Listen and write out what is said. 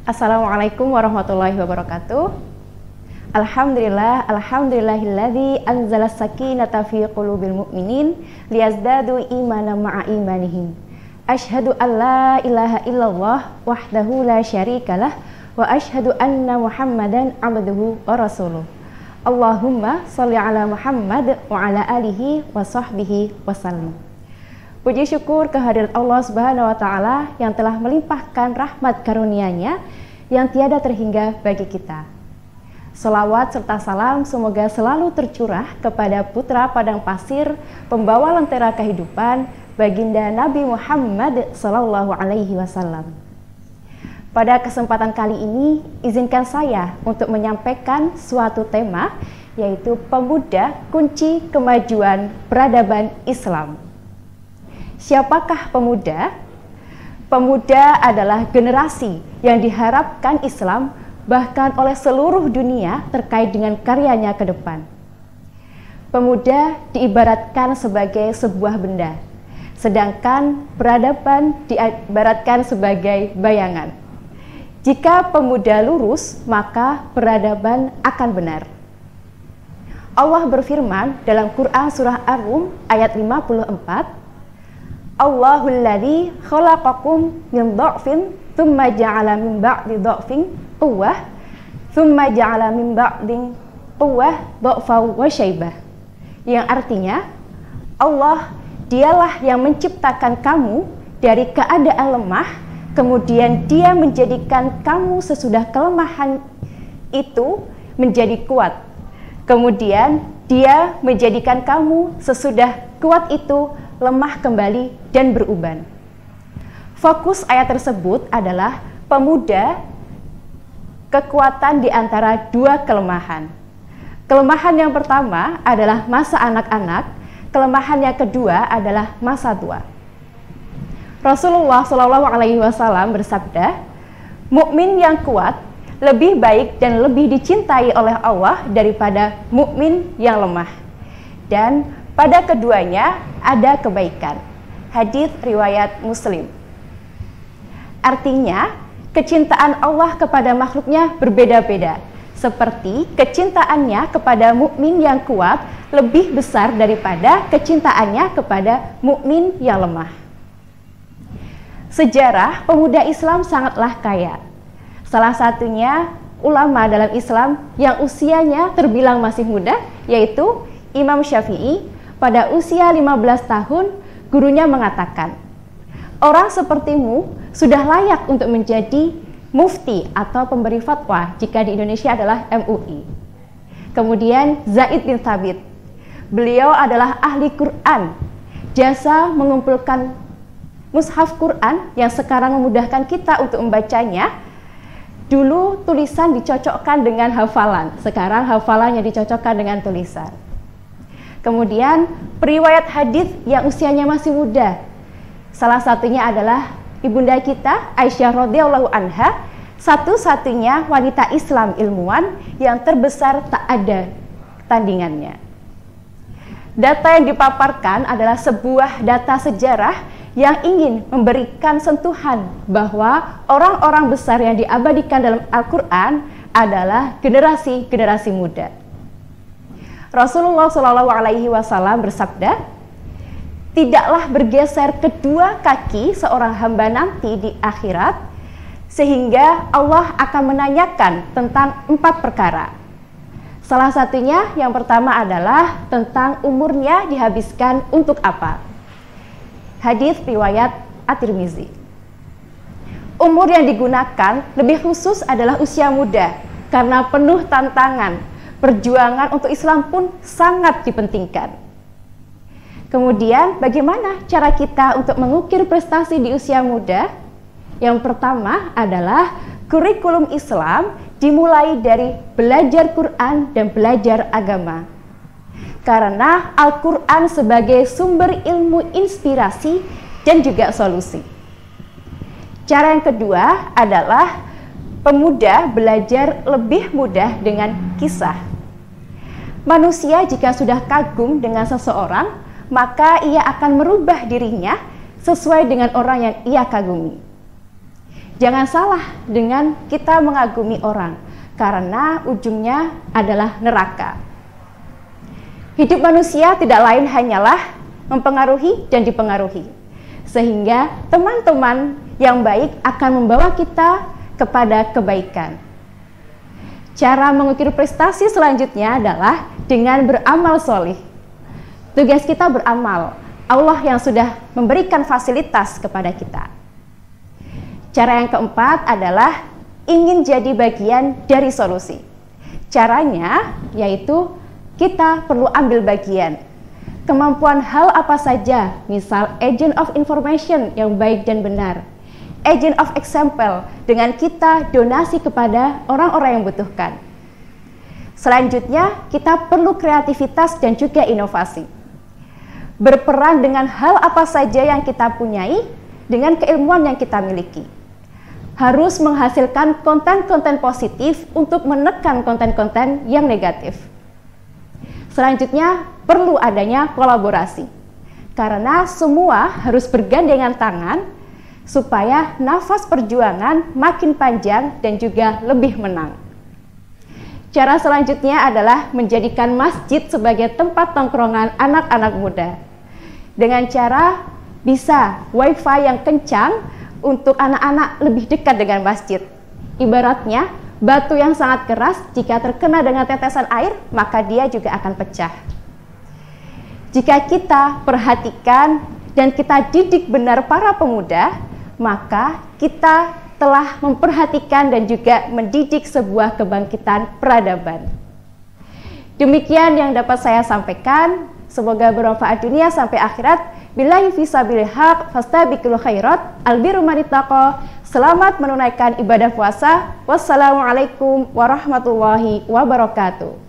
Assalamualaikum warahmatullahi wabarakatuh. Alhamdulillahilladzi anzala sakinata fi qulubil mu'minin liyazdadu imanan ma'a imanihim. Asyhadu an la ilaha illallah wahdahu la syarikalah wa asyhadu anna Muhammadan abduhu wa rasuluh. Allahumma shalli ala Muhammad wa ala alihi wa sahbihi wasallim. Puji syukur kehadirat Allah Subhanahu wa taala yang telah melimpahkan rahmat karunia-Nya yang tiada terhingga bagi kita. Selawat serta salam semoga selalu tercurah kepada putra padang pasir, pembawa lentera kehidupan, baginda Nabi Muhammad sallallahu alaihi wasallam. Pada kesempatan kali ini, izinkan saya untuk menyampaikan suatu tema, yaitu pemuda kunci kemajuan peradaban Islam. Siapakah pemuda? Pemuda adalah generasi yang diharapkan Islam bahkan oleh seluruh dunia terkait dengan karyanya ke depan. Pemuda diibaratkan sebagai sebuah benda, sedangkan peradaban diibaratkan sebagai bayangan. Jika pemuda lurus, maka peradaban akan benar. Allah berfirman dalam Quran surah Ar-Rum ayat 54, Allahul ladzi khalaqakum min dha'fin tsumma ja'ala min ba'di dha'fin quwwah tsumma ja'ala min ba'di quwwah dha'fan wa syaibah. Yang artinya, Allah dialah yang menciptakan kamu dari keadaan lemah, kemudian Dia menjadikan kamu sesudah kelemahan itu menjadi kuat. Kemudian Dia menjadikan kamu sesudah kuat itu lemah kembali dan beruban. Fokus ayat tersebut adalah pemuda, kekuatan di antara dua kelemahan. Kelemahan yang pertama adalah masa anak-anak, kelemahan yang kedua adalah masa tua. Rasulullah SAW bersabda, mukmin yang kuat lebih baik dan lebih dicintai oleh Allah daripada mukmin yang lemah. Dan pada keduanya ada kebaikan. Hadis riwayat Muslim. Artinya, kecintaan Allah kepada makhluknya berbeda-beda. Seperti kecintaannya kepada mukmin yang kuat lebih besar daripada kecintaannya kepada mukmin yang lemah. Sejarah pemuda Islam sangatlah kaya. Salah satunya ulama dalam Islam yang usianya terbilang masih muda, yaitu Imam Syafi'i. Pada usia 15 tahun, gurunya mengatakan, orang sepertimu sudah layak untuk menjadi mufti atau pemberi fatwa, jika di Indonesia adalah MUI. Kemudian Zaid bin Thabit, beliau adalah ahli Quran, jasa mengumpulkan mushaf Quran yang sekarang memudahkan kita untuk membacanya. Dulu tulisan dicocokkan dengan hafalan, sekarang hafalannya dicocokkan dengan tulisan. Kemudian periwayat hadis yang usianya masih muda, salah satunya adalah ibunda kita Aisyah radhiyallahu anha, satu-satunya wanita Islam ilmuwan yang terbesar tak ada tandingannya. Data yang dipaparkan adalah sebuah data sejarah yang ingin memberikan sentuhan bahwa orang-orang besar yang diabadikan dalam Al-Quran adalah generasi-generasi muda. Rasulullah SAW bersabda, tidaklah bergeser kedua kaki seorang hamba nanti di akhirat, sehingga Allah akan menanyakan tentang 4 perkara. Salah satunya yang pertama adalah tentang umurnya dihabiskan untuk apa. Hadis riwayat At-Tirmizi. Umur yang digunakan lebih khusus adalah usia muda, karena penuh tantangan. Perjuangan untuk Islam pun sangat dipentingkan. Kemudian, bagaimana cara kita untuk mengukir prestasi di usia muda? Yang pertama adalah kurikulum Islam dimulai dari belajar Quran dan belajar agama. karena Al-Quran sebagai sumber ilmu inspirasi dan juga solusi. Cara yang kedua adalah pemuda belajar lebih mudah dengan kisah. Manusia jika sudah kagum dengan seseorang, maka ia akan merubah dirinya sesuai dengan orang yang ia kagumi. Jangan salah dengan kita mengagumi orang, karena ujungnya adalah neraka. Hidup manusia tidak lain hanyalah mempengaruhi dan dipengaruhi, sehingga teman-teman yang baik akan membawa kita kepada kebaikan. Cara mengukur prestasi selanjutnya adalah dengan beramal solih. Tugas kita beramal, Allah yang sudah memberikan fasilitas kepada kita. Cara yang keempat adalah ingin jadi bagian dari solusi. Caranya yaitu kita perlu ambil bagian. Kemampuan hal apa saja, misal agent of information yang baik dan benar, agent of example dengan kita donasi kepada orang-orang yang membutuhkan. Selanjutnya, kita perlu kreativitas dan juga inovasi. Berperan dengan hal apa saja yang kita punyai dengan keilmuan yang kita miliki. Harus menghasilkan konten-konten positif untuk menekan konten-konten yang negatif. Selanjutnya, perlu adanya kolaborasi. Karena semua harus bergandengan tangan supaya nafas perjuangan makin panjang dan juga lebih menang. Cara selanjutnya adalah menjadikan masjid sebagai tempat tongkrongan anak-anak muda. Dengan cara bisa wifi yang kencang untuk anak-anak lebih dekat dengan masjid. Ibaratnya, batu yang sangat keras jika terkena dengan tetesan air, maka dia juga akan pecah. Jika kita perhatikan dan kita didik benar para pemuda, maka kita telah memperhatikan dan juga mendidik sebuah kebangkitan peradaban. Demikian yang dapat saya sampaikan. Semoga bermanfaat dunia sampai akhirat. Billahi fisabilil haq fastabiqul khairat albiru manitaqo. Selamat menunaikan ibadah puasa. Wassalamualaikum warahmatullahi wabarakatuh.